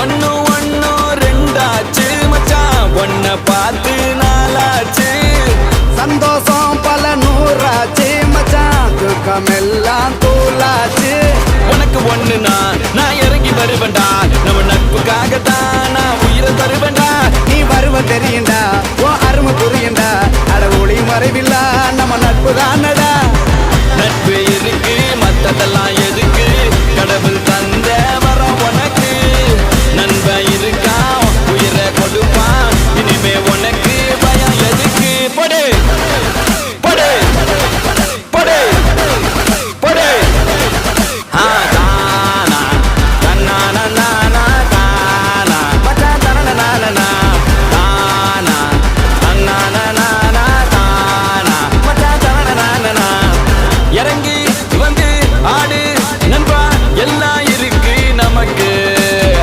ஒன்னு ஒன்னு ரெண்டாச்சு மச்சான் ஒன்ன பார்த்து நாளாச்சு சந்தோஷம் பல நூறாச்சு மச்சான் துக்கமெல்லாம் தூளாச்சு உனக்கு ஒண்ணுனா நான் இறங்கி வருவேன்டா நம்ம நட்புக்காகத்தான் நான் உயிரை தருவேன்டா நீ வருவ தெரியுண்டா